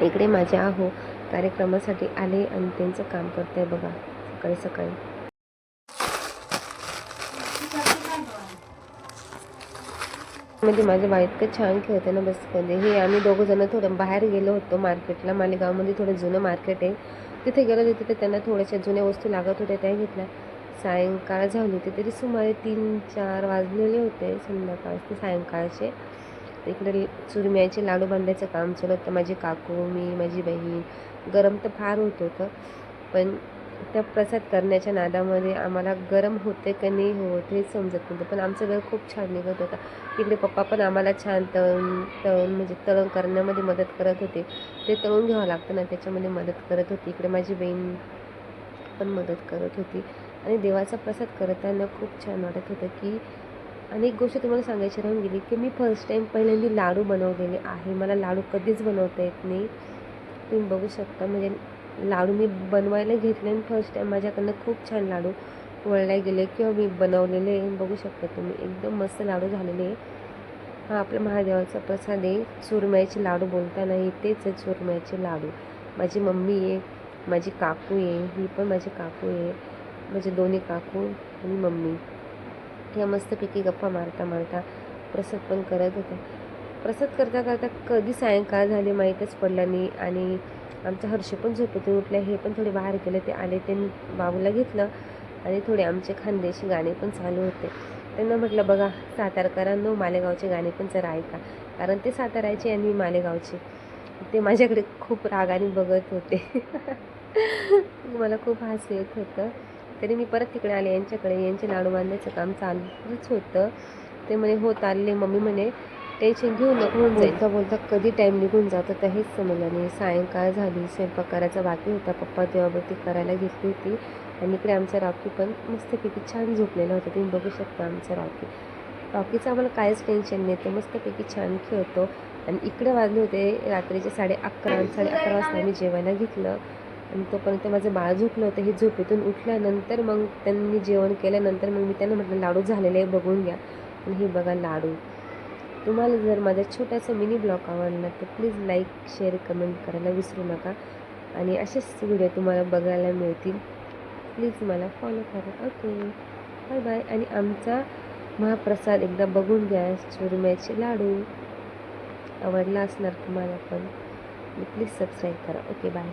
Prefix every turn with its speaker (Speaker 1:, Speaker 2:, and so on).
Speaker 1: इकडे माझे आहो कार्यक्रमासाठी आले आणि त्यांचं काम करते बघा सकाळी सकाळी. म्हणजे माझं बाळ इतकं छान खेळते ना बस कधी. हे आम्ही दोघं जण थोडं बाहेर गेलो होतो मार्केटला. मालेगावमध्ये थोडं जुनं मार्केट आहे, तिथे गेलो होतो. तिथे त्यांना थोड्याशा जुन्या वस्तू लागत होत्या त्या घेतल्या. सायंकाळ झाली होती तरी सुमारे 3-4 वाजलेले होते संध्याकाळचे सायंकाळचे. इकडे चुरम्याचे लाडू बांधायचं काम चालू होतं. माझी काकू, मी, माझी बहीण. गरम तर फार होत होतं, पण त्या प्रसाद करण्याच्या नादामध्ये आम्हाला गरम होते का नाही होत हे समजत नव्हतं. पण आमचं वेळ खूप छान निघत होता. इकडे पप्पा पण आम्हाला छान तळून म्हणजे तळण करण्यामध्ये मदत करत होते. ते तळून घ्यावं लागतं ना, त्याच्यामध्ये मदत करत होती. इकडे माझी बहीण पण मदत करत होती. आणि देवाचा प्रसाद करताना खूप छान वाटत होतं की. आणि एक गोष्ट तुम्हाला सांगायची राहून गेली की मी फर्स्ट टाईम पहिल्यांदा लाडू बनवलेले आहे. मला लाडू कधीच बनवता येत नाही. तुम्ही बघू शकता म्हणजे लाडू मी बनवायला घेतले आणि फर्स्ट टाईम माझ्याकडनं खूप छान लाडू वळले गेले किंवा मी बनवलेले बघू शकता तुम्ही. एकदम मस्त लाडू झालेले आहे. हा आपल्या महादेवाचा प्रसाद आहे. चुरम्याचे लाडू बोलता नाही तेच आहे चुरम्याचे लाडू. माझी मम्मी आहे, माझी काकू आहे, ही पण माझी काकू आहे, माझे दोन्ही काकू आणि मम्मी. ह्या मस्तपैकी गप्पा मारता मारता प्रसाद पण करत होते. प्रसाद करता करता कधी सायंकाळ झाली माहीतच पडलं नाही. आणि आमच्या हर्षी पण झोपेतून उठले. हे पण थोडे बाहेर गेले. ते आले त्यांनी बाबूला घेतलं आणि थोडे आमचे खानदेशी गाणे पण चालू होते. त्यांना म्हटलं बघा सातारकरांनो मालेगावचे गाणे पण जरा ऐका, कारण ते साताऱ्याचे आणि मी मालेगावचे. ते माझ्याकडे खूप रागाने बघत होते. मला खूप हसू येत होतं. तरी मी परत तिकडे आले यांच्याकडे. यांचे लाडू बांधायचं काम चालूच होतं. ते म्हणे हो चालले. मम्मी म्हणे टेन्शन घेऊ नको, होऊन जाईल. बोलता बोलता कधी टाईम निघून जात होता हेच समजलं नाही. सायंकाळ झाली, स्वयंपाक करायचा बाकी होता. पप्पा तेव्हावरती करायला घेतली होती. आणि इकडे आमचा रॉकी पण मस्तपैकी छान झोपलेला होता. तुम्ही बघू शकता आमचा रॉकी. रॉकीचं आम्हाला काहीच टेन्शन नाही, तो मस्तपैकी छान खेळतो. आणि इकडे वाजले होते रात्रीचे 11:30 वाजता आम्ही जेवायला घेतलं. आणि तोपर्यंत माझं बाळ झोपलं होतं. हे झोपेतून उठल्यानंतर मग त्यांनी जेवण केल्यानंतर मग मी त्यांना म्हटलं लाडू झालेले बघून घ्या. आणि हे बघा लाडू. तुम्हाला जर माझा छोटासा मिनी ब्लॉग आवडला तर प्लीज लाईक, शेअर, कमेंट करायला विसरू नका. आणि असेच व्हिडिओ तुम्हाला बघायला मिळतील. प्लीज मला फॉलो करा. Okay, bye bye. आणि आमचा महाप्रसाद एकदा बघून घ्या, चुरम्याचे लाडू. आवडला असणार तुम्हाला पण. प्लीज सबस्क्राईब करा. Okay, bye.